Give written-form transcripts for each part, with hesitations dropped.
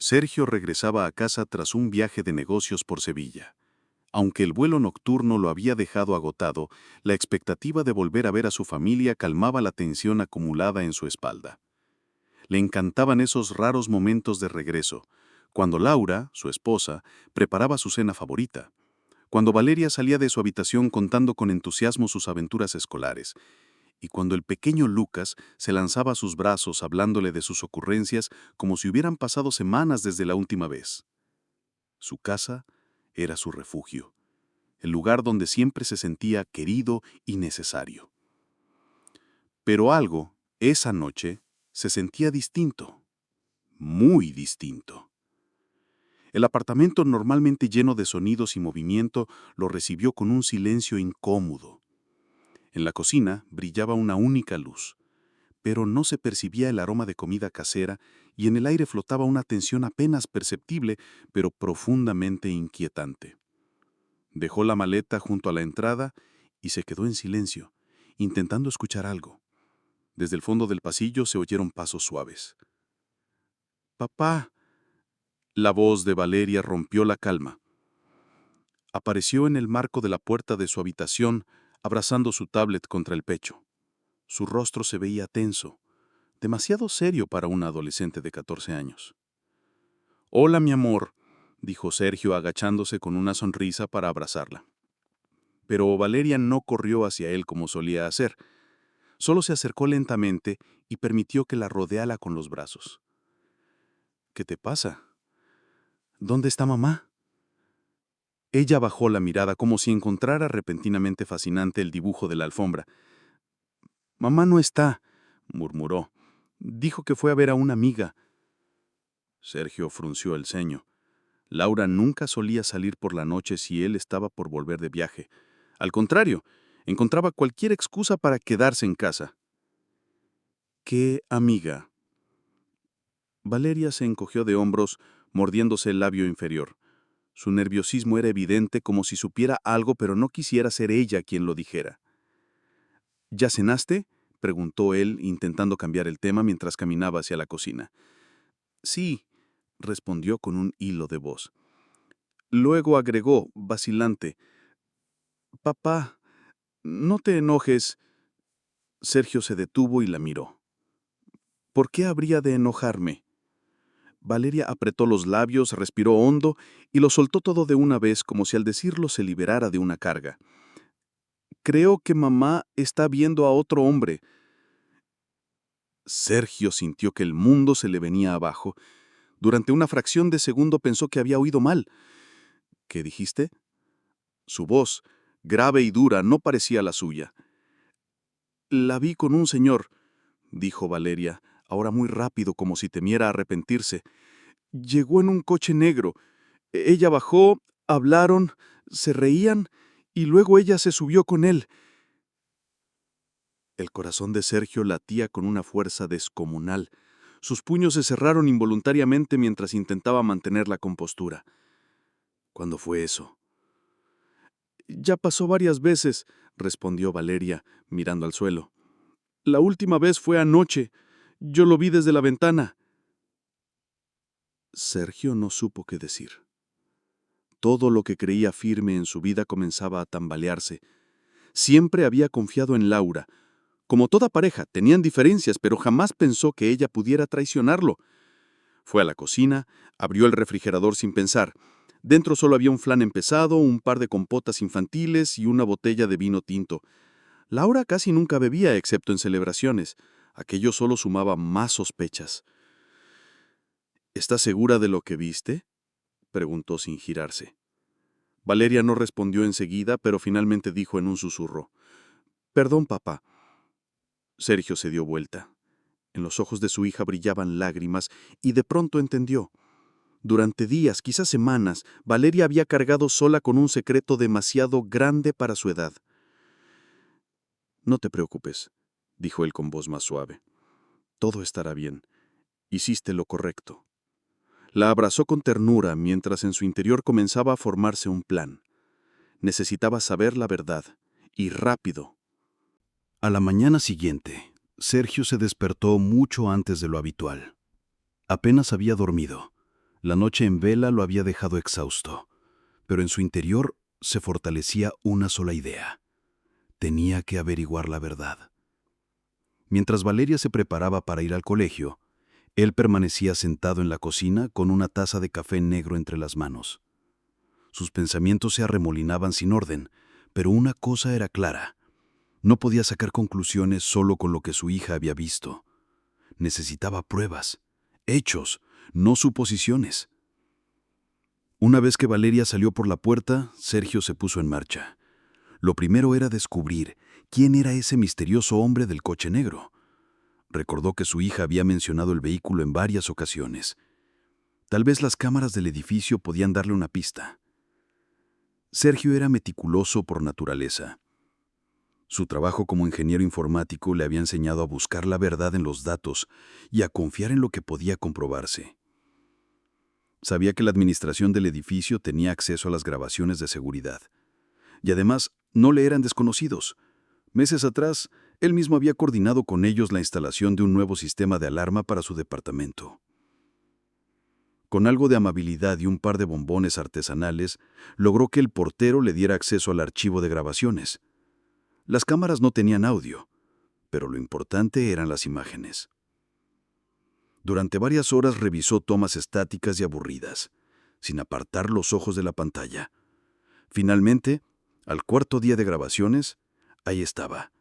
Sergio regresaba a casa tras un viaje de negocios por Sevilla. Aunque el vuelo nocturno lo había dejado agotado, la expectativa de volver a ver a su familia calmaba la tensión acumulada en su espalda. Le encantaban esos raros momentos de regreso, cuando Laura, su esposa, preparaba su cena favorita, cuando Valeria salía de su habitación contando con entusiasmo sus aventuras escolares, y cuando el pequeño Lucas se lanzaba a sus brazos hablándole de sus ocurrencias como si hubieran pasado semanas desde la última vez. Su casa era su refugio, el lugar donde siempre se sentía querido y necesario. Pero algo, esa noche, se sentía distinto, muy distinto. El apartamento, normalmente lleno de sonidos y movimiento, lo recibió con un silencio incómodo. En la cocina brillaba una única luz, pero no se percibía el aroma de comida casera y en el aire flotaba una tensión apenas perceptible, pero profundamente inquietante. Dejó la maleta junto a la entrada y se quedó en silencio, intentando escuchar algo. Desde el fondo del pasillo se oyeron pasos suaves. «Papá». La voz de Valeria rompió la calma. Apareció en el marco de la puerta de su habitación, abrazando su tablet contra el pecho. Su rostro se veía tenso, demasiado serio para una adolescente de 14 años. «Hola, mi amor», dijo Sergio agachándose con una sonrisa para abrazarla. Pero Valeria no corrió hacia él como solía hacer. Solo se acercó lentamente y permitió que la rodeara con los brazos. «¿Qué te pasa? ¿Dónde está mamá?». Ella bajó la mirada como si encontrara repentinamente fascinante el dibujo de la alfombra. «Mamá no está», murmuró. «Dijo que fue a ver a una amiga». Sergio frunció el ceño. Laura nunca solía salir por la noche si él estaba por volver de viaje. Al contrario, encontraba cualquier excusa para quedarse en casa. «¿Qué amiga?». Valeria se encogió de hombros, mordiéndose el labio inferior. Su nerviosismo era evidente, como si supiera algo, pero no quisiera ser ella quien lo dijera. «¿Ya cenaste?», preguntó él, intentando cambiar el tema mientras caminaba hacia la cocina. «Sí», respondió con un hilo de voz. Luego agregó, vacilante: «Papá, no te enojes». Sergio se detuvo y la miró. «¿Por qué habría de enojarme?». Valeria apretó los labios, respiró hondo y lo soltó todo de una vez, como si al decirlo se liberara de una carga. «Creo que mamá está viendo a otro hombre». Sergio sintió que el mundo se le venía abajo. Durante una fracción de segundo pensó que había oído mal. «¿Qué dijiste?». Su voz, grave y dura, no parecía la suya. «La vi con un señor», dijo Valeria, ahora muy rápido, como si temiera arrepentirse. «Llegó en un coche negro. Ella bajó, hablaron, se reían, y luego ella se subió con él». El corazón de Sergio latía con una fuerza descomunal. Sus puños se cerraron involuntariamente mientras intentaba mantener la compostura. «¿Cuándo fue eso?». «Ya pasó varias veces», respondió Valeria, mirando al suelo. «La última vez fue anoche. Yo lo vi desde la ventana». Sergio no supo qué decir. Todo lo que creía firme en su vida comenzaba a tambalearse. Siempre había confiado en Laura. Como toda pareja, tenían diferencias, pero jamás pensó que ella pudiera traicionarlo. Fue a la cocina, abrió el refrigerador sin pensar. Dentro solo había un flan empezado, un par de compotas infantiles y una botella de vino tinto. Laura casi nunca bebía, excepto en celebraciones. Aquello solo sumaba más sospechas. «¿Estás segura de lo que viste?», preguntó sin girarse. Valeria no respondió enseguida, pero finalmente dijo en un susurro: «Perdón, papá». Sergio se dio vuelta. En los ojos de su hija brillaban lágrimas y de pronto entendió. Durante días, quizás semanas, Valeria había cargado sola con un secreto demasiado grande para su edad. «No te preocupes», dijo él con voz más suave. «Todo estará bien. Hiciste lo correcto». La abrazó con ternura mientras en su interior comenzaba a formarse un plan. Necesitaba saber la verdad, y rápido. A la mañana siguiente, Sergio se despertó mucho antes de lo habitual. Apenas había dormido. La noche en vela lo había dejado exhausto, pero en su interior se fortalecía una sola idea. Tenía que averiguar la verdad. Mientras Valeria se preparaba para ir al colegio, él permanecía sentado en la cocina con una taza de café negro entre las manos. Sus pensamientos se arremolinaban sin orden, pero una cosa era clara. No podía sacar conclusiones solo con lo que su hija había visto. Necesitaba pruebas, hechos, no suposiciones. Una vez que Valeria salió por la puerta, Sergio se puso en marcha. Lo primero era descubrir quién era ese misterioso hombre del coche negro. Recordó que su hija había mencionado el vehículo en varias ocasiones. Tal vez las cámaras del edificio podían darle una pista. Sergio era meticuloso por naturaleza. Su trabajo como ingeniero informático le había enseñado a buscar la verdad en los datos y a confiar en lo que podía comprobarse. Sabía que la administración del edificio tenía acceso a las grabaciones de seguridad. Y además, no le eran desconocidos. Meses atrás, él mismo había coordinado con ellos la instalación de un nuevo sistema de alarma para su departamento. Con algo de amabilidad y un par de bombones artesanales, logró que el portero le diera acceso al archivo de grabaciones. Las cámaras no tenían audio, pero lo importante eran las imágenes. Durante varias horas revisó tomas estáticas y aburridas, sin apartar los ojos de la pantalla. Finalmente, al cuarto día de grabaciones, ahí estaba.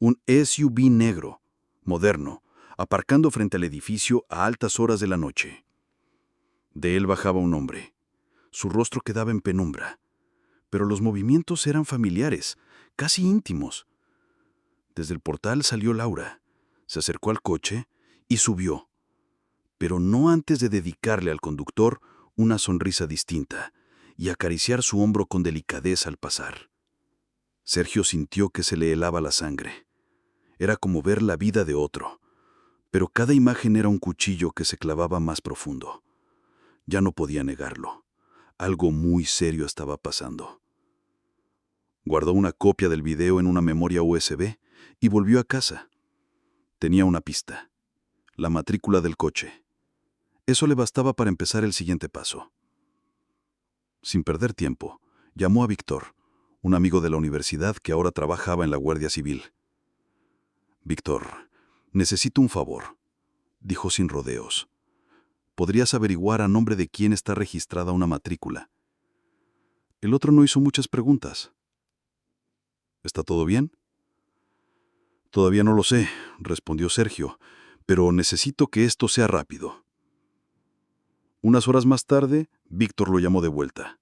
Un SUV negro, moderno, aparcando frente al edificio a altas horas de la noche. De él bajaba un hombre. Su rostro quedaba en penumbra, pero los movimientos eran familiares, casi íntimos. Desde el portal salió Laura, se acercó al coche y subió, pero no antes de dedicarle al conductor una sonrisa distinta y acariciar su hombro con delicadeza al pasar. Sergio sintió que se le helaba la sangre. Era como ver la vida de otro, pero cada imagen era un cuchillo que se clavaba más profundo. Ya no podía negarlo. Algo muy serio estaba pasando. Guardó una copia del video en una memoria USB y volvió a casa. Tenía una pista: la matrícula del coche. Eso le bastaba para empezar el siguiente paso. Sin perder tiempo, llamó a Víctor, un amigo de la universidad que ahora trabajaba en la Guardia Civil. «Víctor, necesito un favor», dijo sin rodeos. «¿Podrías averiguar a nombre de quién está registrada una matrícula?» El otro no hizo muchas preguntas. «¿Está todo bien?» «Todavía no lo sé», respondió Sergio, «pero necesito que esto sea rápido». Unas horas más tarde, Víctor lo llamó de vuelta.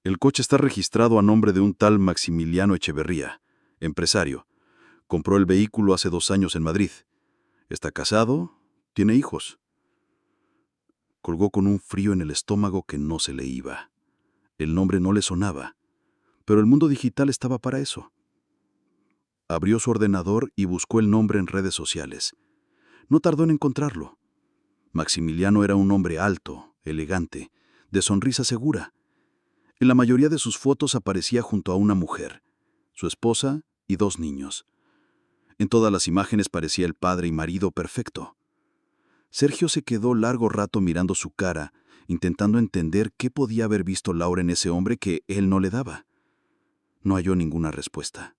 «El coche está registrado a nombre de un tal Maximiliano Echeverría, empresario. Compró el vehículo hace 2 años en Madrid. Está casado, tiene hijos». Colgó con un frío en el estómago que no se le iba. El nombre no le sonaba, pero el mundo digital estaba para eso. Abrió su ordenador y buscó el nombre en redes sociales. No tardó en encontrarlo. Maximiliano era un hombre alto, elegante, de sonrisa segura. En la mayoría de sus fotos aparecía junto a una mujer, su esposa y 2 niños. En todas las imágenes parecía el padre y marido perfecto. Sergio se quedó largo rato mirando su cara, intentando entender qué podía haber visto Laura en ese hombre que él no le daba. No halló ninguna respuesta.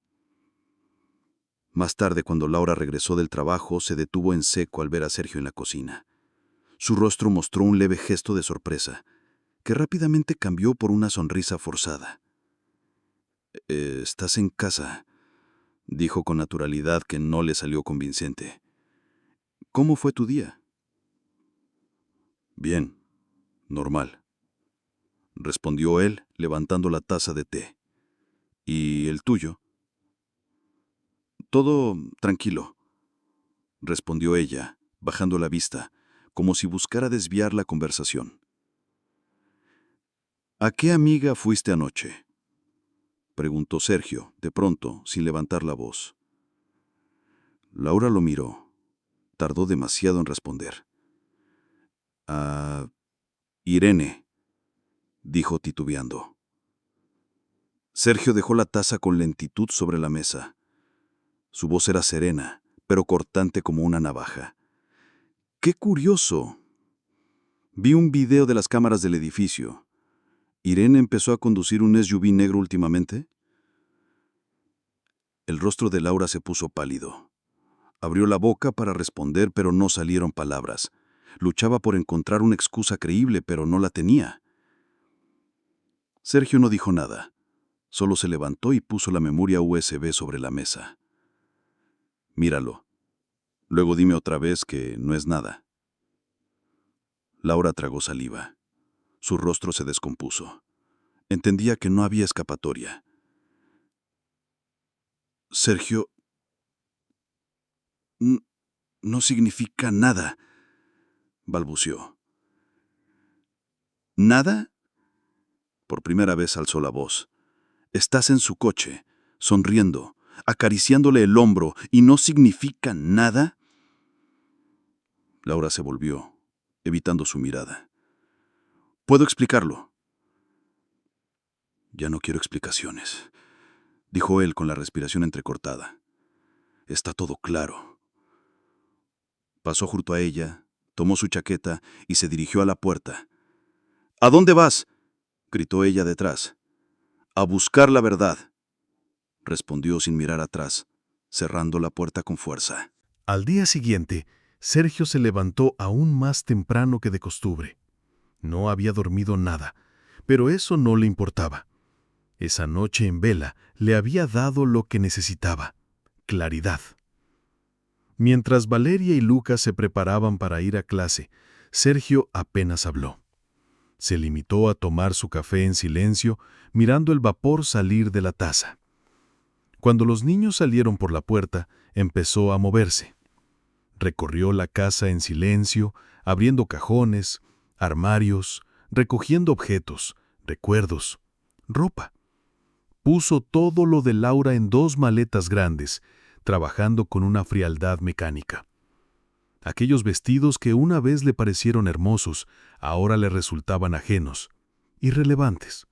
Más tarde, cuando Laura regresó del trabajo, se detuvo en seco al ver a Sergio en la cocina. Su rostro mostró un leve gesto de sorpresa, que rápidamente cambió por una sonrisa forzada. «¿Estás en casa?», dijo con naturalidad que no le salió convincente. «¿Cómo fue tu día?» «Bien, normal», respondió él, levantando la taza de té. «¿Y el tuyo?» «Todo tranquilo», respondió ella, bajando la vista, como si buscara desviar la conversación. «¿A qué amiga fuiste anoche?», preguntó Sergio, de pronto, sin levantar la voz. Laura lo miró. Tardó demasiado en responder. «A Irene», dijo titubeando. Sergio dejó la taza con lentitud sobre la mesa. Su voz era serena, pero cortante como una navaja. «¡Qué curioso! Vi un video de las cámaras del edificio. ¿Irene empezó a conducir un SUV negro últimamente? El rostro de Laura se puso pálido. Abrió la boca para responder, pero no salieron palabras. Luchaba por encontrar una excusa creíble, pero no la tenía. Sergio no dijo nada. Solo se levantó y puso la memoria USB sobre la mesa. Míralo. Luego dime otra vez que no es nada. Laura tragó saliva. Su rostro se descompuso. Entendía que no había escapatoria. Sergio, no significa nada, balbuceó. ¿Nada? Por primera vez alzó la voz. Estás en su coche, sonriendo, acariciándole el hombro, ¿y no significa nada? Laura se volvió, evitando su mirada. ¿Puedo explicarlo? Ya no quiero explicaciones, dijo él con la respiración entrecortada. Está todo claro. Pasó junto a ella, tomó su chaqueta y se dirigió a la puerta. ¿A dónde vas?, gritó ella detrás. A buscar la verdad, respondió sin mirar atrás, cerrando la puerta con fuerza. Al día siguiente, Sergio se levantó aún más temprano que de costumbre. No había dormido nada, pero eso no le importaba. Esa noche en vela le había dado lo que necesitaba: claridad. Mientras Valeria y Lucas se preparaban para ir a clase, Sergio apenas habló. Se limitó a tomar su café en silencio, mirando el vapor salir de la taza. Cuando los niños salieron por la puerta, empezó a moverse. Recorrió la casa en silencio, abriendo cajones, armarios, recogiendo objetos, recuerdos, ropa. Puso todo lo de Laura en 2 maletas grandes, trabajando con una frialdad mecánica. Aquellos vestidos que una vez le parecieron hermosos, ahora le resultaban ajenos, irrelevantes.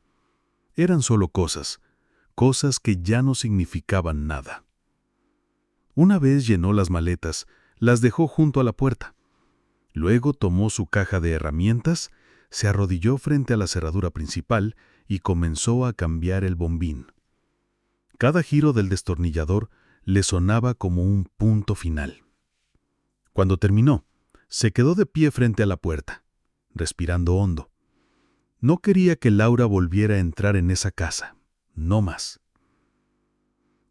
Eran solo cosas que ya no significaban nada. Una vez llenó las maletas, las dejó junto a la puerta. Luego tomó su caja de herramientas, se arrodilló frente a la cerradura principal y comenzó a cambiar el bombín. Cada giro del destornillador le sonaba como un punto final. Cuando terminó, se quedó de pie frente a la puerta, respirando hondo. No quería que Laura volviera a entrar en esa casa, no más.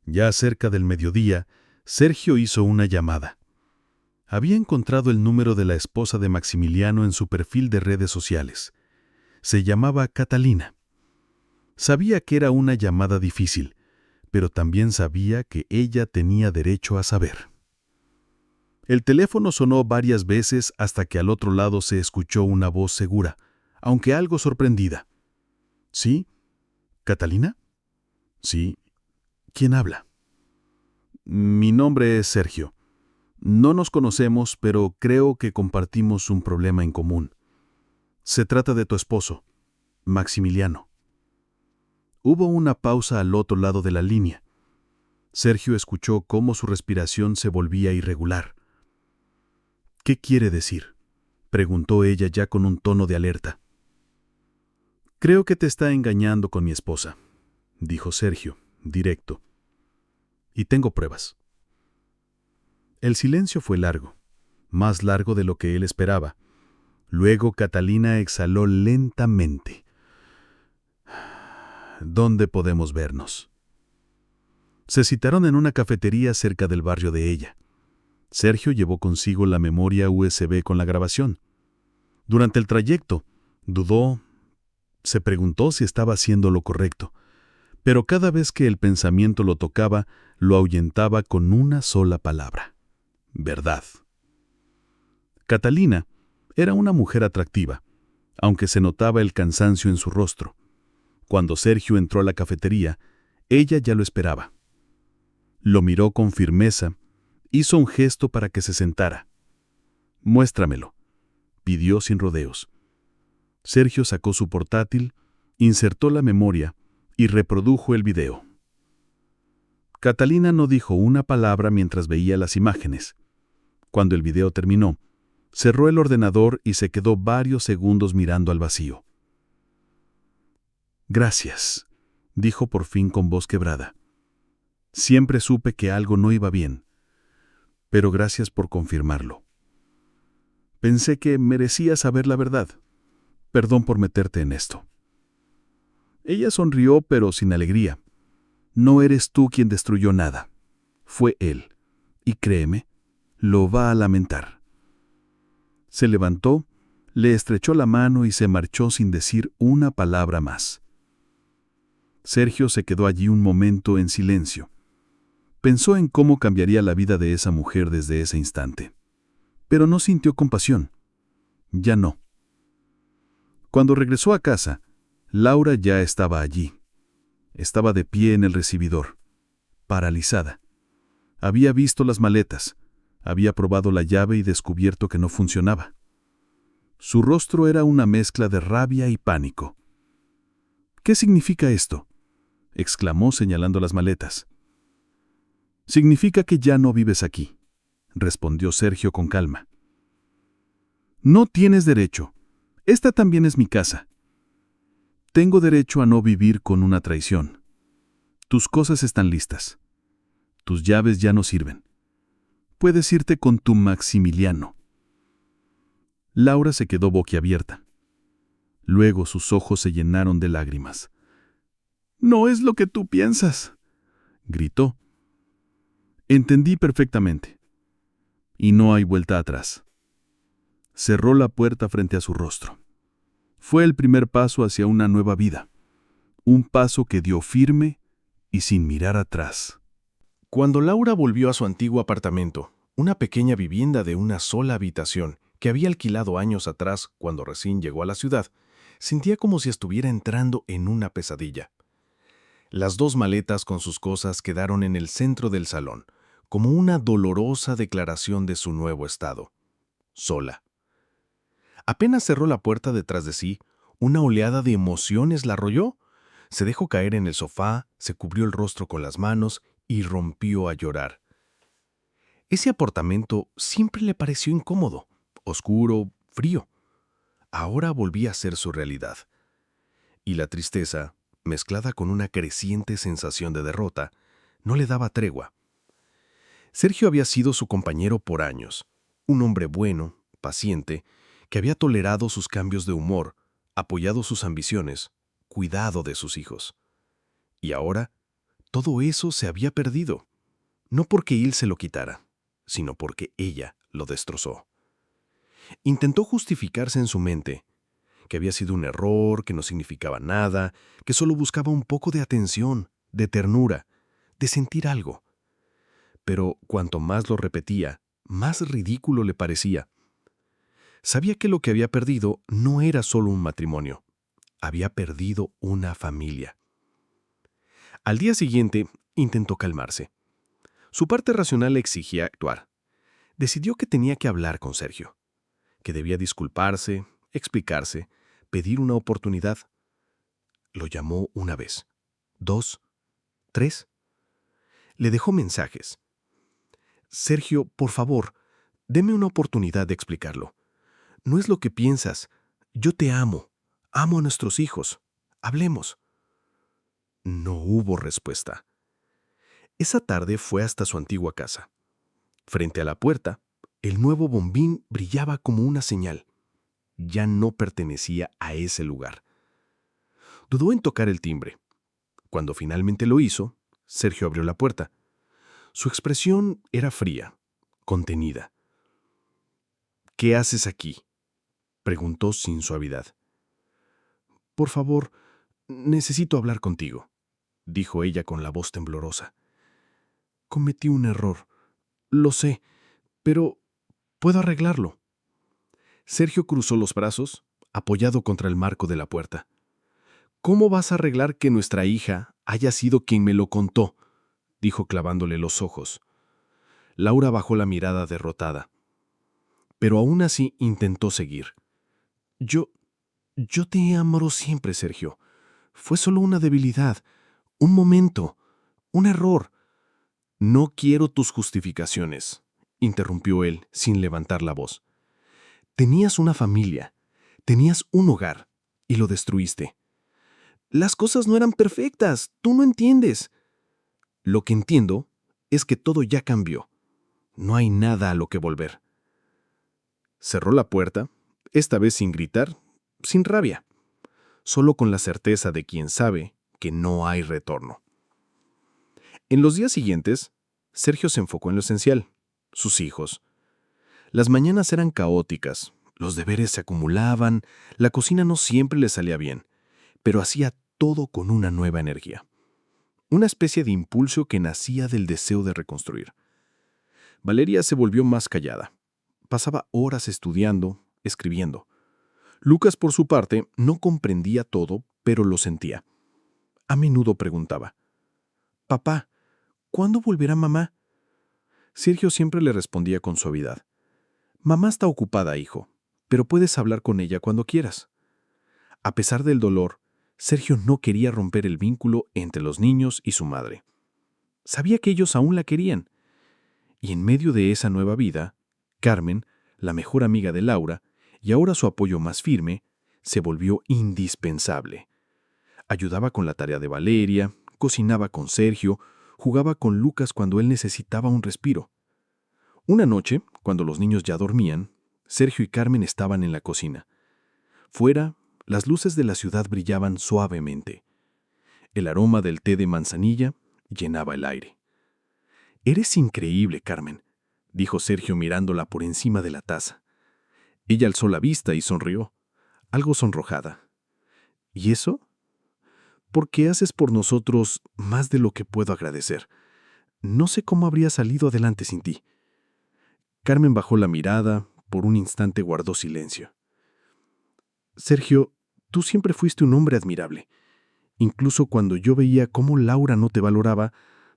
Ya cerca del mediodía, Sergio hizo una llamada. Había encontrado el número de la esposa de Maximiliano en su perfil de redes sociales. Se llamaba Catalina. Sabía que era una llamada difícil, pero también sabía que ella tenía derecho a saber. El teléfono sonó varias veces hasta que al otro lado se escuchó una voz segura, aunque algo sorprendida. ¿Sí? ¿Catalina? Sí. ¿Quién habla? Mi nombre es Sergio. No nos conocemos, pero creo que compartimos un problema en común. Se trata de tu esposo, Maximiliano. Hubo una pausa al otro lado de la línea. Sergio escuchó cómo su respiración se volvía irregular. ¿Qué quiere decir?, preguntó ella ya con un tono de alerta. Creo que te está engañando con mi esposa, dijo Sergio, directo. Y tengo pruebas. El silencio fue largo, más largo de lo que él esperaba. Luego Catalina exhaló lentamente. ¿Dónde podemos vernos? Se citaron en una cafetería cerca del barrio de ella. Sergio llevó consigo la memoria USB con la grabación. Durante el trayecto, dudó, se preguntó si estaba haciendo lo correcto, pero cada vez que el pensamiento lo tocaba, lo ahuyentaba con una sola palabra: verdad. Catalina era una mujer atractiva, aunque se notaba el cansancio en su rostro. Cuando Sergio entró a la cafetería, ella ya lo esperaba. Lo miró con firmeza, hizo un gesto para que se sentara. Muéstramelo, pidió sin rodeos. Sergio sacó su portátil, insertó la memoria y reprodujo el video. Catalina no dijo una palabra mientras veía las imágenes. Cuando el video terminó, Cerró el ordenador y se quedó varios segundos mirando al vacío. «Gracias», dijo por fin con voz quebrada. «Siempre supe que algo no iba bien, pero gracias por confirmarlo. Pensé que merecía saber la verdad. Perdón por meterte en esto». Ella sonrió, pero sin alegría. «No eres tú quien destruyó nada. Fue él. Y créeme, lo va a lamentar». Se levantó, le estrechó la mano y se marchó sin decir una palabra más. Sergio se quedó allí un momento en silencio. Pensó en cómo cambiaría la vida de esa mujer desde ese instante. Pero no sintió compasión. Ya no. Cuando regresó a casa, Laura ya estaba allí. Estaba de pie en el recibidor, paralizada. Había visto las maletas, había probado la llave y descubierto que no funcionaba. Su rostro era una mezcla de rabia y pánico. «¿Qué significa esto?», exclamó señalando las maletas. «Significa que ya no vives aquí», respondió Sergio con calma. «No tienes derecho. Esta también es mi casa. Tengo derecho a no vivir con una traición. Tus cosas están listas. Tus llaves ya no sirven. Puedes irte con tu Maximiliano». Laura se quedó boquiabierta. Luego sus ojos se llenaron de lágrimas. «No es lo que tú piensas», gritó. «Entendí perfectamente. Y no hay vuelta atrás». Cerró la puerta frente a su rostro. Fue el primer paso hacia una nueva vida. Un paso que dio firme y sin mirar atrás. Cuando Laura volvió a su antiguo apartamento, una pequeña vivienda de una sola habitación que había alquilado años atrás cuando recién llegó a la ciudad, sentía como si estuviera entrando en una pesadilla. Las 2 maletas con sus cosas quedaron en el centro del salón, como una dolorosa declaración de su nuevo estado. Sola. Apenas cerró la puerta detrás de sí, una oleada de emociones la arrolló. Se dejó caer en el sofá, se cubrió el rostro con las manos y rompió a llorar. Ese apartamento siempre le pareció incómodo, oscuro, frío. Ahora volvía a ser su realidad. Y la tristeza, mezclada con una creciente sensación de derrota, no le daba tregua. Sergio había sido su compañero por años, un hombre bueno, paciente, que había tolerado sus cambios de humor, apoyado sus ambiciones, cuidado de sus hijos. Y ahora, todo eso se había perdido, no porque él se lo quitara, sino porque ella lo destrozó. Intentó justificarse en su mente, que había sido un error, que no significaba nada, que solo buscaba un poco de atención, de ternura, de sentir algo. Pero cuanto más lo repetía, más ridículo le parecía. Sabía que lo que había perdido no era solo un matrimonio, había perdido una familia. Al día siguiente, intentó calmarse. Su parte racional le exigía actuar. Decidió que tenía que hablar con Sergio, que debía disculparse, explicarse, pedir una oportunidad. Lo llamó 1 vez, 2, 3. Le dejó mensajes. «Sergio, por favor, deme una oportunidad de explicarlo. No es lo que piensas. Yo te amo. Amo a nuestros hijos. Hablemos». No hubo respuesta. Esa tarde fue hasta su antigua casa. Frente a la puerta, el nuevo bombín brillaba como una señal. Ya no pertenecía a ese lugar. Dudó en tocar el timbre. Cuando finalmente lo hizo, Sergio abrió la puerta. Su expresión era fría, contenida. «¿Qué haces aquí?», preguntó sin suavidad. «Por favor, necesito hablar contigo», dijo ella con la voz temblorosa. «Cometí un error. Lo sé, pero puedo arreglarlo». Sergio cruzó los brazos, apoyado contra el marco de la puerta. «¿Cómo vas a arreglar que nuestra hija haya sido quien me lo contó?», dijo clavándole los ojos. Laura bajó la mirada derrotada. Pero aún así intentó seguir. Yo te he amado siempre, Sergio. Fue solo una debilidad, un momento, un error». «No quiero tus justificaciones», interrumpió él sin levantar la voz. Tenías una familia, tenías un hogar, y lo destruiste. Las cosas no eran perfectas, tú no entiendes. Lo que entiendo es que todo ya cambió. No hay nada a lo que volver. Cerró la puerta, esta vez sin gritar, sin rabia, solo con la certeza de quien sabe que no hay retorno. En los días siguientes, Sergio se enfocó en lo esencial, sus hijos. Las mañanas eran caóticas, los deberes se acumulaban, la cocina no siempre le salía bien, pero hacía todo con una nueva energía. Una especie de impulso que nacía del deseo de reconstruir. Valeria se volvió más callada. Pasaba horas estudiando, escribiendo. Lucas, por su parte, no comprendía todo, pero lo sentía. A menudo preguntaba: «Papá, ¿cuándo volverá mamá?» Sergio siempre le respondía con suavidad: «Mamá está ocupada, hijo, pero puedes hablar con ella cuando quieras». A pesar del dolor, Sergio no quería romper el vínculo entre los niños y su madre. Sabía que ellos aún la querían. Y en medio de esa nueva vida, Carmen, la mejor amiga de Laura, y ahora su apoyo más firme, se volvió indispensable. Ayudaba con la tarea de Valeria, cocinaba con Sergio, jugaba con Lucas cuando él necesitaba un respiro. Una noche, cuando los niños ya dormían, Sergio y Carmen estaban en la cocina. Fuera, las luces de la ciudad brillaban suavemente. El aroma del té de manzanilla llenaba el aire. «Eres increíble, Carmen», dijo Sergio mirándola por encima de la taza. Ella alzó la vista y sonrió, algo sonrojada. «¿Y eso? Porque haces por nosotros más de lo que puedo agradecer. No sé cómo habría salido adelante sin ti». Carmen bajó la mirada, por un instante guardó silencio. «Sergio, tú siempre fuiste un hombre admirable. Incluso cuando yo veía cómo Laura no te valoraba,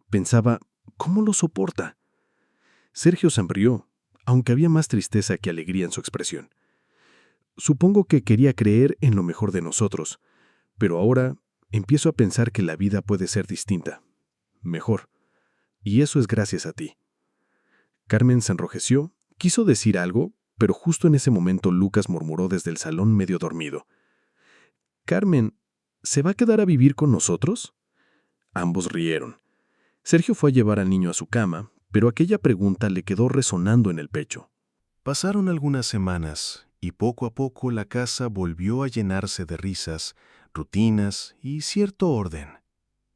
pensaba, ¿cómo lo soporta?». Sergio sonrió, aunque había más tristeza que alegría en su expresión. «Supongo que quería creer en lo mejor de nosotros, pero ahora empiezo a pensar que la vida puede ser distinta, mejor, y eso es gracias a ti». Carmen se enrojeció, quiso decir algo, pero justo en ese momento Lucas murmuró desde el salón medio dormido: «Carmen, ¿se va a quedar a vivir con nosotros?». Ambos rieron. Sergio fue a llevar al niño a su cama, pero aquella pregunta le quedó resonando en el pecho. Pasaron algunas semanas y poco a poco la casa volvió a llenarse de risas, rutinas y cierto orden.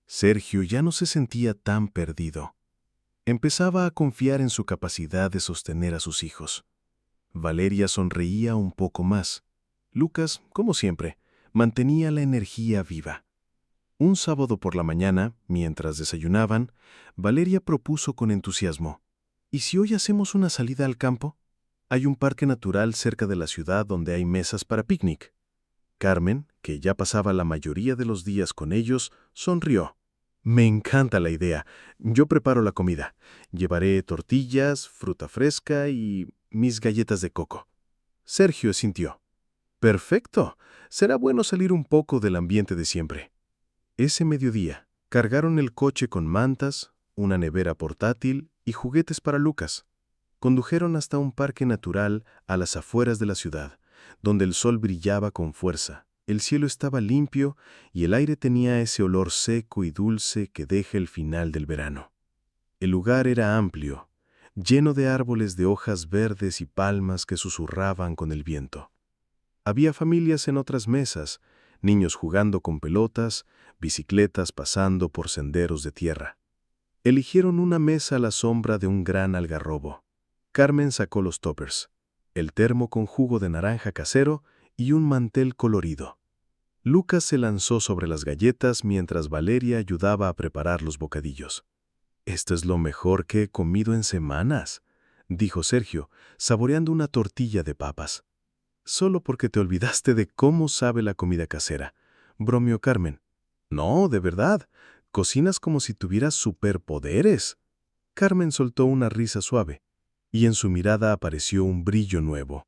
Sergio ya no se sentía tan perdido. Empezaba a confiar en su capacidad de sostener a sus hijos. Valeria sonreía un poco más. Lucas, como siempre, mantenía la energía viva. Un sábado por la mañana, mientras desayunaban, Valeria propuso con entusiasmo: «¿Y si hoy hacemos una salida al campo? Hay un parque natural cerca de la ciudad donde hay mesas para picnic». Carmen, que ya pasaba la mayoría de los días con ellos, sonrió. «Me encanta la idea. Yo preparo la comida. Llevaré tortillas, fruta fresca y mis galletas de coco». Sergio asintió. «Perfecto. Será bueno salir un poco del ambiente de siempre». Ese mediodía, cargaron el coche con mantas, una nevera portátil y juguetes para Lucas. Condujeron hasta un parque natural a las afueras de la ciudad, donde el sol brillaba con fuerza, el cielo estaba limpio y el aire tenía ese olor seco y dulce que deja el final del verano. El lugar era amplio, lleno de árboles de hojas verdes y palmas que susurraban con el viento. Había familias en otras mesas, niños jugando con pelotas, bicicletas pasando por senderos de tierra. Eligieron una mesa a la sombra de un gran algarrobo. Carmen sacó los toppers, el termo con jugo de naranja casero y un mantel colorido. Lucas se lanzó sobre las galletas mientras Valeria ayudaba a preparar los bocadillos. «Esto es lo mejor que he comido en semanas», dijo Sergio, saboreando una tortilla de papas. «Solo porque te olvidaste de cómo sabe la comida casera», bromeó Carmen. «No, de verdad, cocinas como si tuvieras superpoderes». Carmen soltó una risa suave, y en su mirada apareció un brillo nuevo.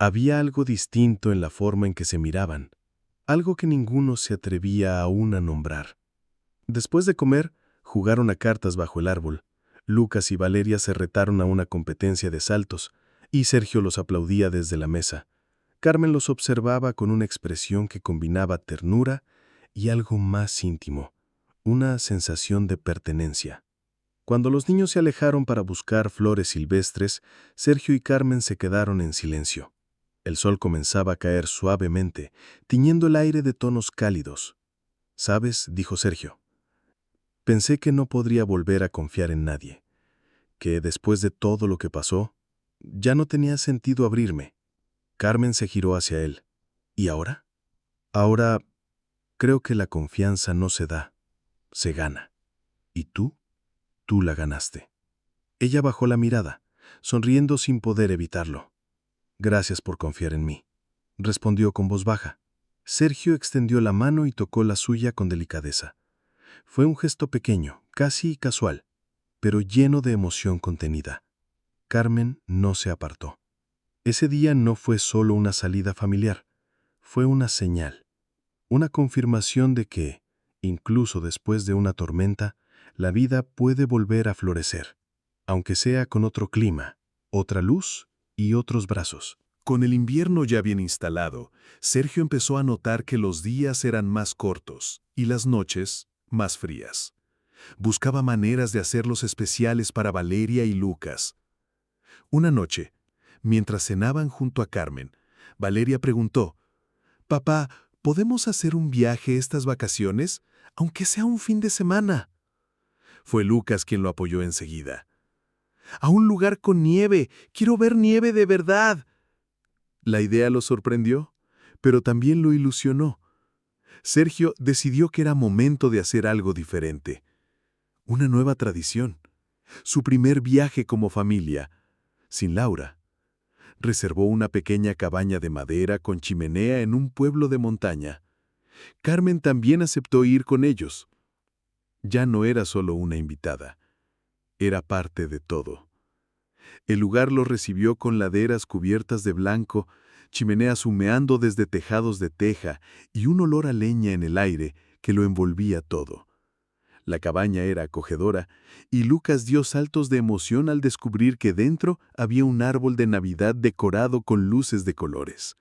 Había algo distinto en la forma en que se miraban, algo que ninguno se atrevía aún a nombrar. Después de comer, jugaron a cartas bajo el árbol. Lucas y Valeria se retaron a una competencia de saltos, Y Sergio los aplaudía desde la mesa. Carmen los observaba con una expresión que combinaba ternura y algo más íntimo, una sensación de pertenencia. Cuando los niños se alejaron para buscar flores silvestres, Sergio y Carmen se quedaron en silencio. El sol comenzaba a caer suavemente, tiñendo el aire de tonos cálidos. «¿Sabes?», dijo Sergio. «Pensé que no podría volver a confiar en nadie, que después de todo lo que pasó, ya no tenía sentido abrirme». Carmen se giró hacia él. «¿Y ahora?». «Ahora creo que la confianza no se da, se gana. ¿Y tú? Tú la ganaste». Ella bajó la mirada, sonriendo sin poder evitarlo. «Gracias por confiar en mí», respondió con voz baja. Sergio extendió la mano y tocó la suya con delicadeza. Fue un gesto pequeño, casi casual, pero lleno de emoción contenida. Carmen no se apartó. Ese día no fue solo una salida familiar, fue una señal, una confirmación de que, incluso después de una tormenta, la vida puede volver a florecer, aunque sea con otro clima, otra luz y otros brazos. Con el invierno ya bien instalado, Sergio empezó a notar que los días eran más cortos y las noches más frías. Buscaba maneras de hacerlos especiales para Valeria y Lucas. Una noche, mientras cenaban junto a Carmen, Valeria preguntó: «Papá, ¿podemos hacer un viaje estas vacaciones, aunque sea un fin de semana?». Fue Lucas quien lo apoyó enseguida. «A un lugar con nieve, quiero ver nieve de verdad». La idea lo sorprendió, pero también lo ilusionó. Sergio decidió que era momento de hacer algo diferente. Una nueva tradición. Su primer viaje como familia, sin Laura. Reservó una pequeña cabaña de madera con chimenea en un pueblo de montaña. Carmen también aceptó ir con ellos. Ya no era solo una invitada, era parte de todo. El lugar lo recibió con laderas cubiertas de blanco, chimeneas humeando desde tejados de teja y un olor a leña en el aire que lo envolvía todo. La cabaña era acogedora y Lucas dio saltos de emoción al descubrir que dentro había un árbol de Navidad decorado con luces de colores.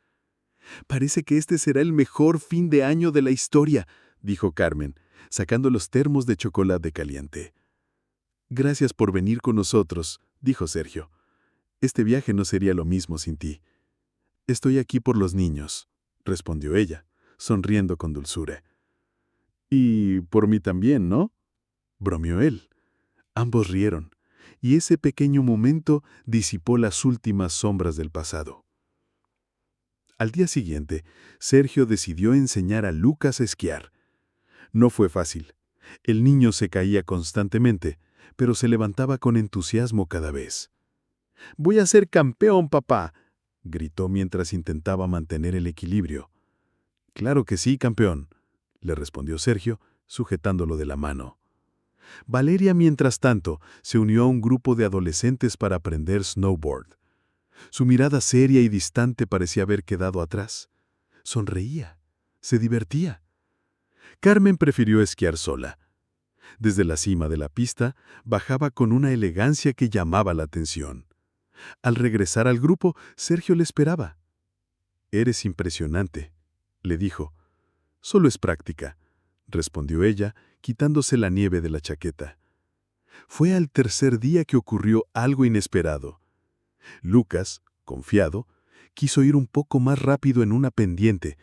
«Parece que este será el mejor fin de año de la historia», dijo Carmen, sacando los termos de chocolate caliente. «Gracias por venir con nosotros», dijo Sergio. «Este viaje no sería lo mismo sin ti». «Estoy aquí por los niños», respondió ella, sonriendo con dulzura. «Y por mí también, ¿no?», bromeó él. Ambos rieron, y ese pequeño momento disipó las últimas sombras del pasado. Al día siguiente, Sergio decidió enseñar a Lucas a esquiar. No fue fácil. El niño se caía constantemente, pero se levantaba con entusiasmo cada vez. «Voy a ser campeón, papá», gritó mientras intentaba mantener el equilibrio. «Claro que sí, campeón», le respondió Sergio, sujetándolo de la mano. Valeria, mientras tanto, se unió a un grupo de adolescentes para aprender snowboard. Su mirada seria y distante parecía haber quedado atrás. Sonreía, se divertía. Carmen prefirió esquiar sola. Desde la cima de la pista, bajaba con una elegancia que llamaba la atención. Al regresar al grupo, Sergio le esperaba. «Eres impresionante», le dijo. «Solo es práctica», respondió ella, quitándose la nieve de la chaqueta. Fue al tercer día que ocurrió algo inesperado. Lucas, confiado, quiso ir un poco más rápido en una pendiente,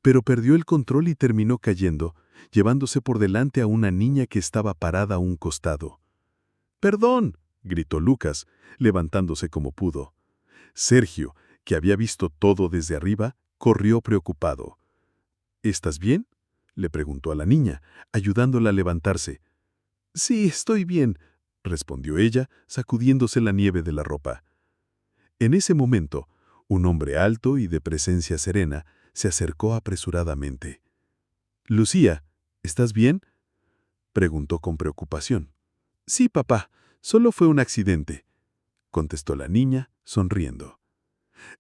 pero perdió el control y terminó cayendo, llevándose por delante a una niña que estaba parada a un costado. «¡Perdón!», gritó Lucas, levantándose como pudo. Sergio, que había visto todo desde arriba, corrió preocupado. «¿Estás bien?», le preguntó a la niña, ayudándola a levantarse. «Sí, estoy bien», respondió ella, sacudiéndose la nieve de la ropa. En ese momento, un hombre alto y de presencia serena se acercó apresuradamente. «Lucía, ¿estás bien?», preguntó con preocupación. «Sí, papá, solo fue un accidente», contestó la niña, sonriendo.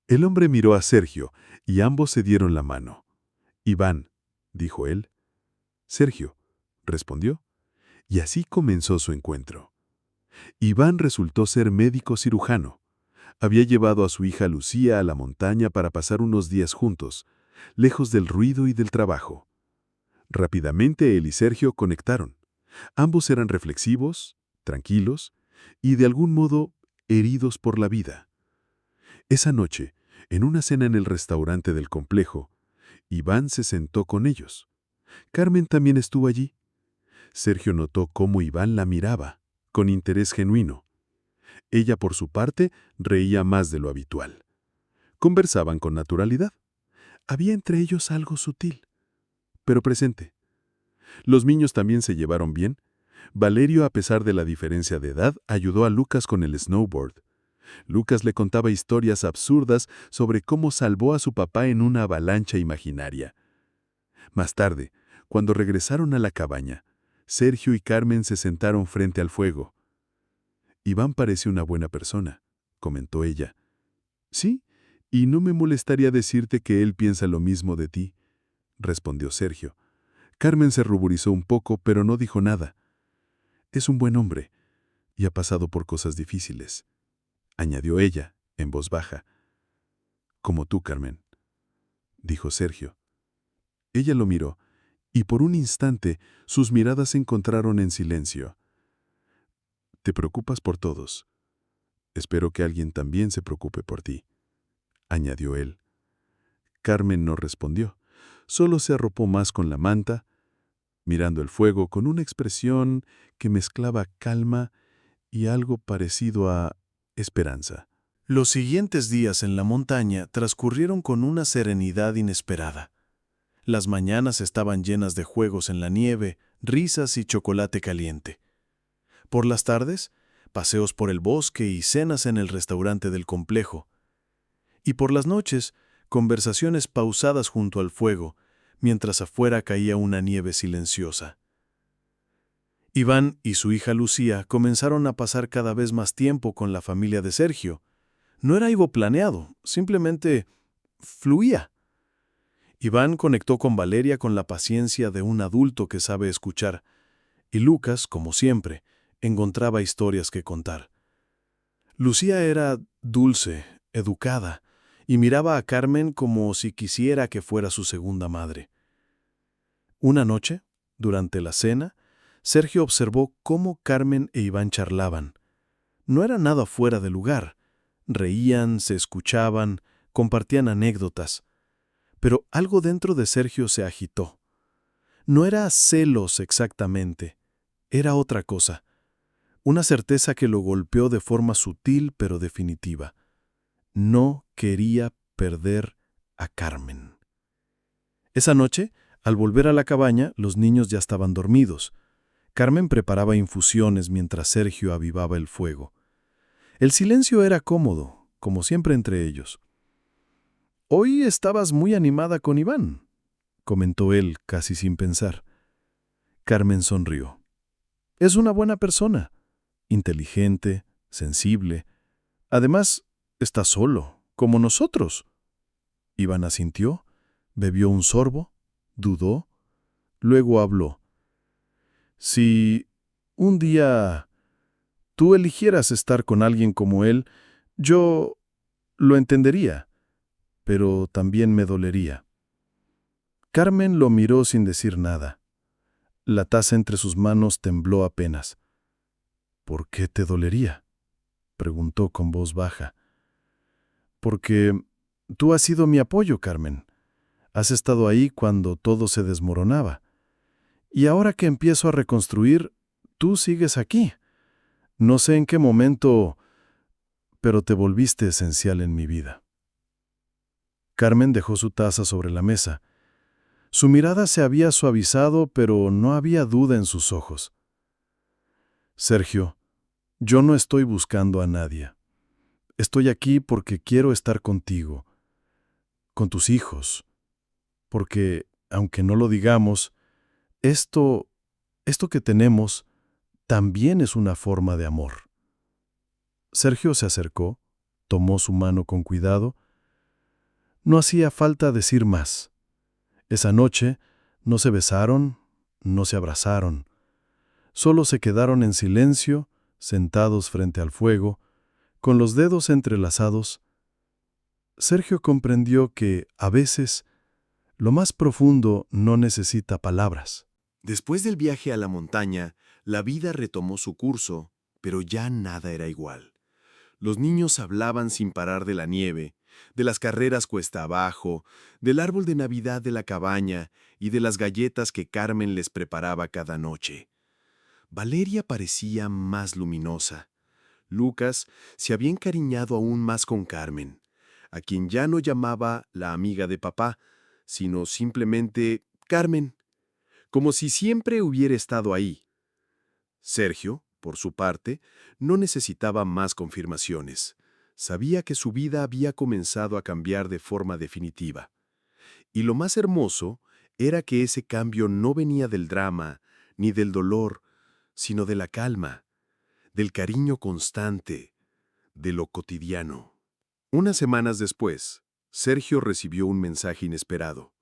El hombre miró a Sergio y ambos se dieron la mano. «Iván», dijo él. «Sergio», respondió, y así comenzó su encuentro. Iván resultó ser médico cirujano. Había llevado a su hija Lucía a la montaña para pasar unos días juntos, lejos del ruido y del trabajo. Rápidamente él y Sergio conectaron. Ambos eran reflexivos, tranquilos y de algún modo heridos por la vida. Esa noche, en una cena en el restaurante del complejo, Iván se sentó con ellos. Carmen también estuvo allí. Sergio notó cómo Iván la miraba, con interés genuino. Ella, por su parte, reía más de lo habitual. Conversaban con naturalidad. Había entre ellos algo sutil, pero presente. Los niños también se llevaron bien. Valerio, a pesar de la diferencia de edad, ayudó a Lucas con el snowboard. Lucas le contaba historias absurdas sobre cómo salvó a su papá en una avalancha imaginaria. Más tarde, cuando regresaron a la cabaña, Sergio y Carmen se sentaron frente al fuego. «Iván parece una buena persona», comentó ella. «Sí, y no me molestaría decirte que él piensa lo mismo de ti», respondió Sergio. Carmen se ruborizó un poco, pero no dijo nada. «Es un buen hombre, y ha pasado por cosas difíciles», añadió ella, en voz baja. «Como tú, Carmen», dijo Sergio. Ella lo miró, y por un instante sus miradas se encontraron en silencio. «Te preocupas por todos. Espero que alguien también se preocupe por ti», añadió él. Carmen no respondió, solo se arropó más con la manta, mirando el fuego con una expresión que mezclaba calma y algo parecido a esperanza. Los siguientes días en la montaña transcurrieron con una serenidad inesperada. Las mañanas estaban llenas de juegos en la nieve, risas y chocolate caliente. Por las tardes, paseos por el bosque y cenas en el restaurante del complejo. Y por las noches, conversaciones pausadas junto al fuego, mientras afuera caía una nieve silenciosa. Iván y su hija Lucía comenzaron a pasar cada vez más tiempo con la familia de Sergio. No era algo planeado, simplemente fluía. Iván conectó con Valeria con la paciencia de un adulto que sabe escuchar, y Lucas, como siempre, encontraba historias que contar. Lucía era dulce, educada, y miraba a Carmen como si quisiera que fuera su segunda madre. Una noche, durante la cena, Sergio observó cómo Carmen e Iván charlaban. No era nada fuera de lugar. Reían, se escuchaban, compartían anécdotas. Pero algo dentro de Sergio se agitó. No era celos exactamente, era otra cosa. Una certeza que lo golpeó de forma sutil pero definitiva. No quería perder a Carmen. Esa noche, al volver a la cabaña, los niños ya estaban dormidos. Carmen preparaba infusiones mientras Sergio avivaba el fuego. El silencio era cómodo, como siempre entre ellos. «Hoy estabas muy animada con Iván», comentó él casi sin pensar. Carmen sonrió. «Es una buena persona, inteligente, sensible. Además, está solo, como nosotros». Iván asintió, bebió un sorbo, dudó, luego habló. «Si un día tú eligieras estar con alguien como él, yo lo entendería, pero también me dolería». Carmen lo miró sin decir nada. La taza entre sus manos tembló apenas. «¿Por qué te dolería?», preguntó con voz baja. «Porque tú has sido mi apoyo, Carmen. Has estado ahí cuando todo se desmoronaba. Y ahora que empiezo a reconstruir, tú sigues aquí. No sé en qué momento, pero te volviste esencial en mi vida». Carmen dejó su taza sobre la mesa. Su mirada se había suavizado, pero no había duda en sus ojos. «Sergio, yo no estoy buscando a nadie. Estoy aquí porque quiero estar contigo, con tus hijos, porque, aunque no lo digamos, esto que tenemos también es una forma de amor». Sergio se acercó, tomó su mano con cuidado. No hacía falta decir más. Esa noche no se besaron, no se abrazaron. Solo se quedaron en silencio, sentados frente al fuego, Con los dedos entrelazados, Sergio comprendió que, a veces, lo más profundo no necesita palabras. Después del viaje a la montaña, la vida retomó su curso, pero ya nada era igual. Los niños hablaban sin parar de la nieve, de las carreras cuesta abajo, del árbol de Navidad de la cabaña y de las galletas que Carmen les preparaba cada noche. Valeria parecía más luminosa. Lucas se había encariñado aún más con Carmen, a quien ya no llamaba la amiga de papá, sino simplemente Carmen, como si siempre hubiera estado ahí. Sergio, por su parte, no necesitaba más confirmaciones. Sabía que su vida había comenzado a cambiar de forma definitiva. Y lo más hermoso era que ese cambio no venía del drama ni del dolor, sino de la calma, del cariño constante, de lo cotidiano. Unas semanas después, Sergio recibió un mensaje inesperado.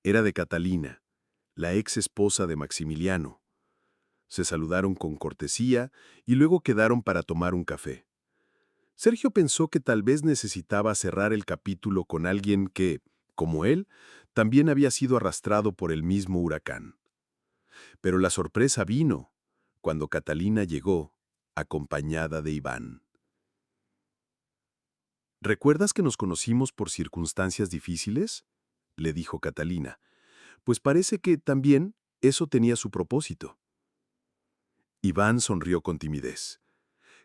Era de Catalina, la ex esposa de Maximiliano. Se saludaron con cortesía y luego quedaron para tomar un café. Sergio pensó que tal vez necesitaba cerrar el capítulo con alguien que, como él, también había sido arrastrado por el mismo huracán. Pero la sorpresa vino cuando Catalina llegó, acompañada de Iván. ¿Recuerdas que nos conocimos por circunstancias difíciles?, le dijo Catalina. Pues parece que también eso tenía su propósito. Iván sonrió con timidez.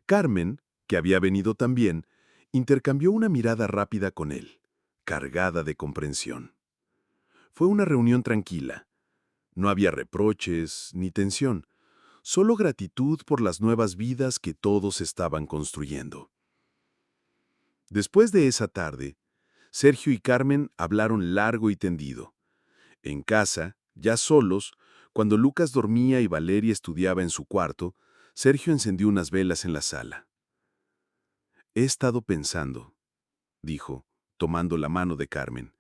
Carmen, que había venido también, intercambió una mirada rápida con él, cargada de comprensión. Fue una reunión tranquila. No había reproches ni tensión, solo gratitud por las nuevas vidas que todos estaban construyendo. Después de esa tarde, Sergio y Carmen hablaron largo y tendido. En casa, ya solos, cuando Lucas dormía y Valeria estudiaba en su cuarto, Sergio encendió unas velas en la sala. «He estado pensando», dijo, tomando la mano de Carmen.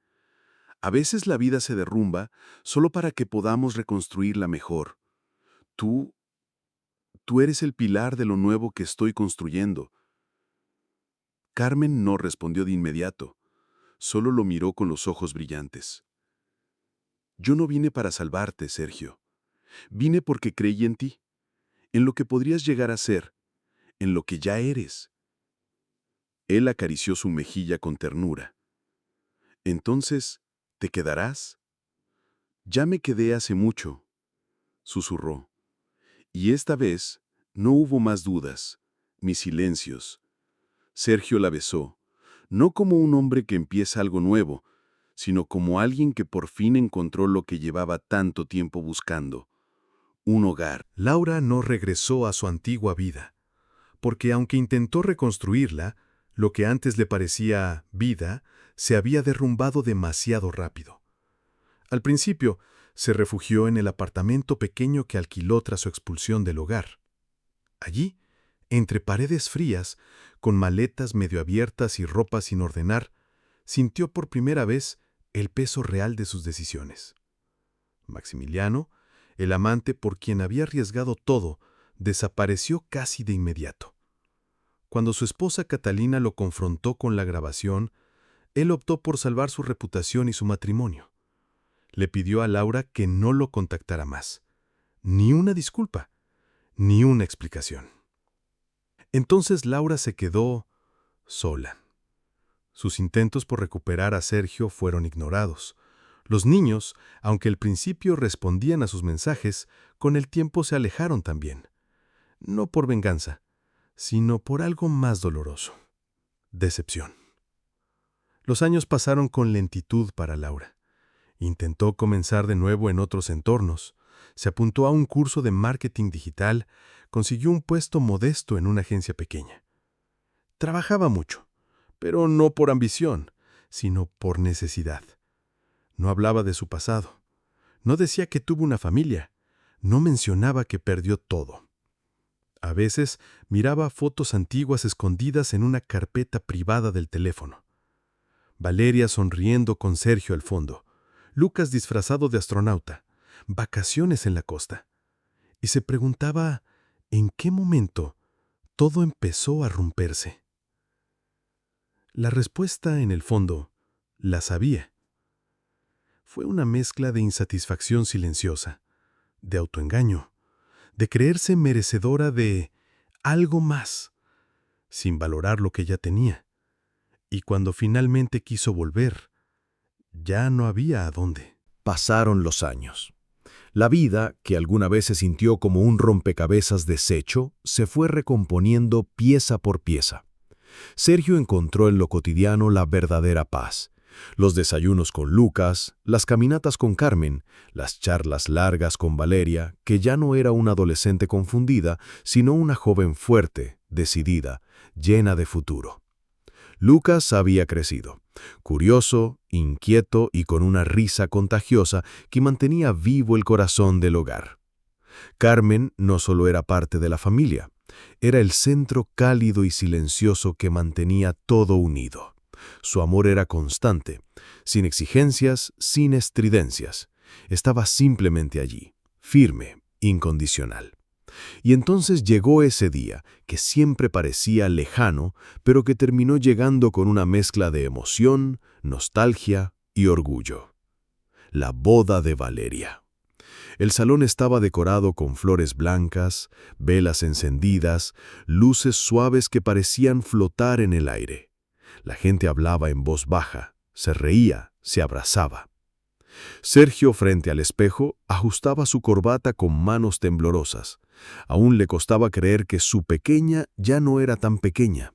«A veces la vida se derrumba solo para que podamos reconstruirla mejor. Tú eres el pilar de lo nuevo que estoy construyendo». Carmen no respondió de inmediato, solo lo miró con los ojos brillantes. «Yo no vine para salvarte, Sergio. Vine porque creí en ti, en lo que podrías llegar a ser, en lo que ya eres». Él acarició su mejilla con ternura. «¿Entonces, te quedarás?» «Ya me quedé hace mucho», susurró. Y esta vez no hubo más dudas, ni silencios. Sergio la besó, no como un hombre que empieza algo nuevo, sino como alguien que por fin encontró lo que llevaba tanto tiempo buscando: un hogar. Laura no regresó a su antigua vida, porque aunque intentó reconstruirla, lo que antes le parecía vida se había derrumbado demasiado rápido. Al principio, se refugió en el apartamento pequeño que alquiló tras su expulsión del hogar. Allí, entre paredes frías, con maletas medio abiertas y ropa sin ordenar, sintió por primera vez el peso real de sus decisiones. Maximiliano, el amante por quien había arriesgado todo, desapareció casi de inmediato. Cuando su esposa Catalina lo confrontó con la grabación, él optó por salvar su reputación y su matrimonio. Le pidió a Laura que no lo contactara más. Ni una disculpa, ni una explicación. Entonces Laura se quedó sola. Sus intentos por recuperar a Sergio fueron ignorados. Los niños, aunque al principio respondían a sus mensajes, con el tiempo se alejaron también. No por venganza, sino por algo más doloroso: decepción. Los años pasaron con lentitud para Laura. Intentó comenzar de nuevo en otros entornos. Se apuntó a un curso de marketing digital, consiguió un puesto modesto en una agencia pequeña. Trabajaba mucho, pero no por ambición, sino por necesidad. No hablaba de su pasado. No decía que tuvo una familia. No mencionaba que perdió todo. A veces miraba fotos antiguas escondidas en una carpeta privada del teléfono. Valeria sonriendo con Sergio al fondo. Lucas disfrazado de astronauta. Vacaciones en la costa. Y se preguntaba en qué momento todo empezó a romperse. La respuesta, en el fondo, la sabía. Fue una mezcla de insatisfacción silenciosa, de autoengaño, de creerse merecedora de algo más, sin valorar lo que ya tenía. Y cuando finalmente quiso volver, ya no había a dónde. Pasaron los años. La vida, que alguna vez se sintió como un rompecabezas deshecho, se fue recomponiendo pieza por pieza. Sergio encontró en lo cotidiano la verdadera paz. Los desayunos con Lucas, las caminatas con Carmen, las charlas largas con Valeria, que ya no era una adolescente confundida, sino una joven fuerte, decidida, llena de futuro. Lucas había crecido, curioso, inquieto y con una risa contagiosa que mantenía vivo el corazón del hogar. Carmen no solo era parte de la familia, era el centro cálido y silencioso que mantenía todo unido. Su amor era constante, sin exigencias, sin estridencias. Estaba simplemente allí, firme, incondicional. Y entonces llegó ese día, que siempre parecía lejano, pero que terminó llegando con una mezcla de emoción, nostalgia y orgullo. La boda de Valeria. El salón estaba decorado con flores blancas, velas encendidas, luces suaves que parecían flotar en el aire. La gente hablaba en voz baja, se reía, se abrazaba. Sergio, frente al espejo, ajustaba su corbata con manos temblorosas. Aún le costaba creer que su pequeña ya no era tan pequeña.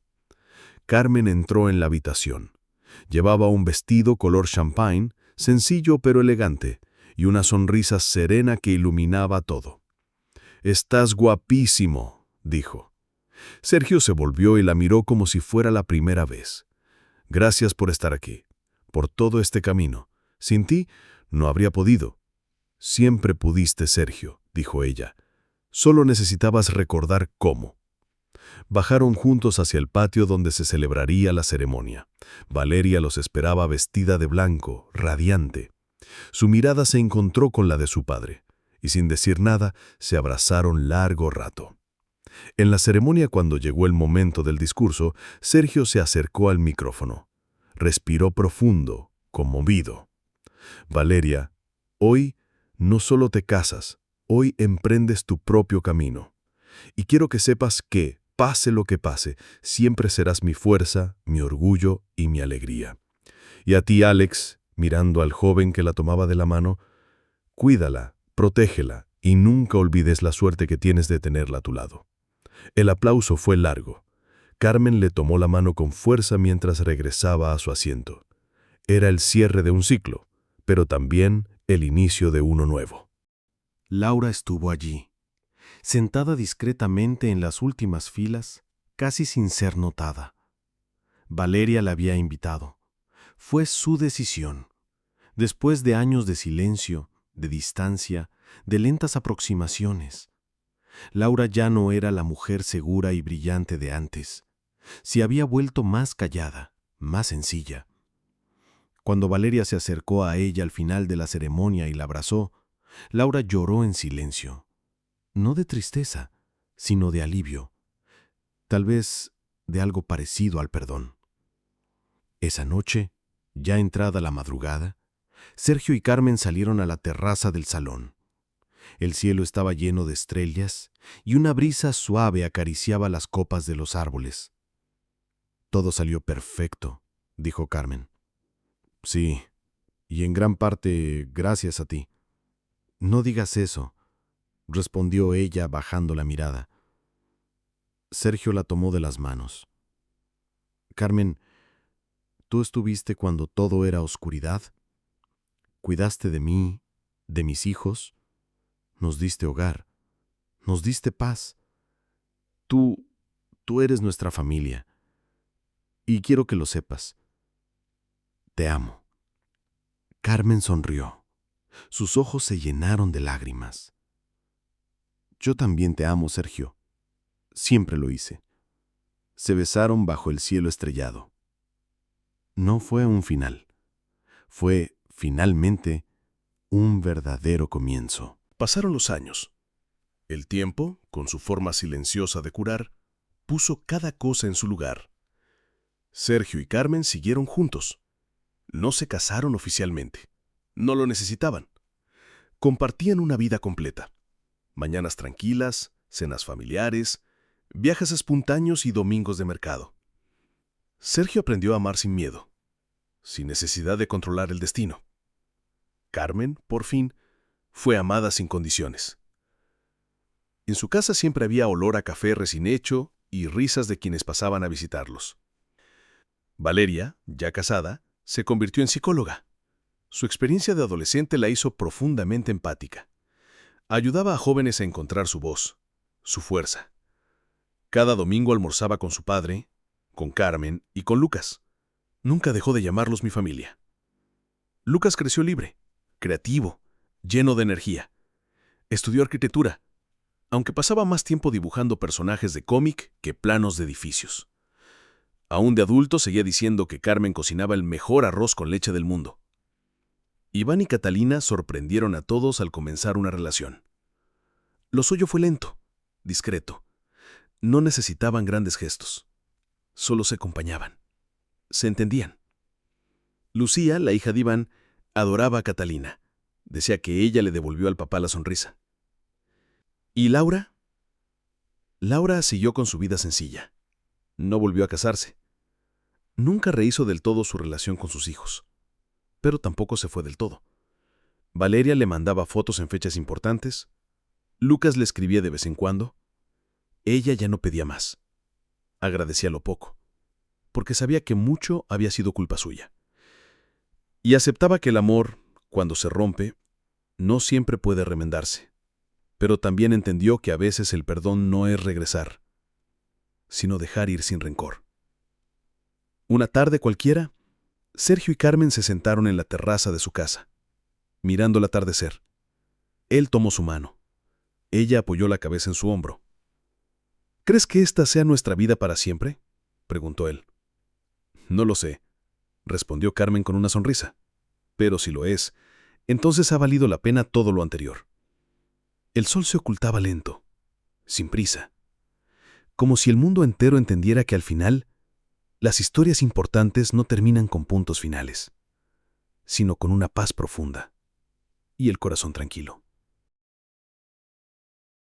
Carmen entró en la habitación. Llevaba un vestido color champagne, sencillo pero elegante, y una sonrisa serena que iluminaba todo. «Estás guapísimo», dijo. Sergio se volvió y la miró como si fuera la primera vez. «Gracias por estar aquí, por todo este camino. Sin ti, no habría podido». «Siempre pudiste, Sergio», dijo ella. «Solo necesitabas recordar cómo». Bajaron juntos hacia el patio donde se celebraría la ceremonia. Valeria los esperaba vestida de blanco, radiante. Su mirada se encontró con la de su padre, y sin decir nada, se abrazaron largo rato. En la ceremonia, cuando llegó el momento del discurso, Sergio se acercó al micrófono. Respiró profundo, conmovido. «Valeria, hoy no solo te casas, hoy emprendes tu propio camino. Y quiero que sepas que, pase lo que pase, siempre serás mi fuerza, mi orgullo y mi alegría. Y a ti, Alex», mirando al joven que la tomaba de la mano, «cuídala, protégela y nunca olvides la suerte que tienes de tenerla a tu lado». El aplauso fue largo. Carmen le tomó la mano con fuerza mientras regresaba a su asiento. Era el cierre de un ciclo, pero también el inicio de uno nuevo. Laura estuvo allí, sentada discretamente en las últimas filas, casi sin ser notada. Valeria la había invitado. Fue su decisión. Después de años de silencio, de distancia, de lentas aproximaciones, Laura ya no era la mujer segura y brillante de antes. Se había vuelto más callada, más sencilla. Cuando Valeria se acercó a ella al final de la ceremonia y la abrazó, Laura lloró en silencio. No de tristeza, sino de alivio. Tal vez de algo parecido al perdón. Esa noche, ya entrada la madrugada, Sergio y Carmen salieron a la terraza del salón. El cielo estaba lleno de estrellas y una brisa suave acariciaba las copas de los árboles. «Todo salió perfecto», dijo Carmen. «Sí, y en gran parte gracias a ti». «No digas eso», respondió ella bajando la mirada. Sergio la tomó de las manos. «Carmen, tú estuviste cuando todo era oscuridad. Cuidaste de mí, de mis hijos. Nos diste hogar. Nos diste paz. Tú eres nuestra familia. Y quiero que lo sepas. Te amo». Carmen sonrió. Sus ojos se llenaron de lágrimas. «Yo también te amo, Sergio. Siempre lo hice». Se besaron bajo el cielo estrellado. No fue un final. Fue, finalmente, un verdadero comienzo. Pasaron los años. El tiempo, con su forma silenciosa de curar, puso cada cosa en su lugar. Sergio y Carmen siguieron juntos. No se casaron oficialmente. No lo necesitaban. Compartían una vida completa. Mañanas tranquilas, cenas familiares, viajes espontáneos y domingos de mercado. Sergio aprendió a amar sin miedo, sin necesidad de controlar el destino. Carmen, por fin, fue amada sin condiciones. En su casa siempre había olor a café recién hecho y risas de quienes pasaban a visitarlos. Valeria, ya casada, se convirtió en psicóloga. Su experiencia de adolescente la hizo profundamente empática. Ayudaba a jóvenes a encontrar su voz, su fuerza. Cada domingo almorzaba con su padre, con Carmen y con Lucas. Nunca dejó de llamarlos mi familia. Lucas creció libre, creativo, lleno de energía. Estudió arquitectura, aunque pasaba más tiempo dibujando personajes de cómic que planos de edificios. Aún de adulto seguía diciendo que Carmen cocinaba el mejor arroz con leche del mundo. Iván y Catalina sorprendieron a todos al comenzar una relación. Lo suyo fue lento, discreto. No necesitaban grandes gestos. Solo se acompañaban. Se entendían. Lucía, la hija de Iván, adoraba a Catalina. Decía que ella le devolvió al papá la sonrisa. ¿Y Laura? Laura siguió con su vida sencilla. No volvió a casarse. Nunca rehizo del todo su relación con sus hijos, pero tampoco se fue del todo. Valeria le mandaba fotos en fechas importantes. Lucas le escribía de vez en cuando. Ella ya no pedía más. Agradecía lo poco, porque sabía que mucho había sido culpa suya. Y aceptaba que el amor, cuando se rompe, no siempre puede remendarse. Pero también entendió que a veces el perdón no es regresar, sino dejar ir sin rencor. Una tarde cualquiera, Sergio y Carmen se sentaron en la terraza de su casa, mirando el atardecer. Él tomó su mano. Ella apoyó la cabeza en su hombro. ¿Crees que esta sea nuestra vida para siempre?, preguntó él. No lo sé, respondió Carmen con una sonrisa. Pero si lo es, entonces ha valido la pena todo lo anterior. El sol se ocultaba lento, sin prisa, como si el mundo entero entendiera que al final, las historias importantes no terminan con puntos finales, sino con una paz profunda y el corazón tranquilo.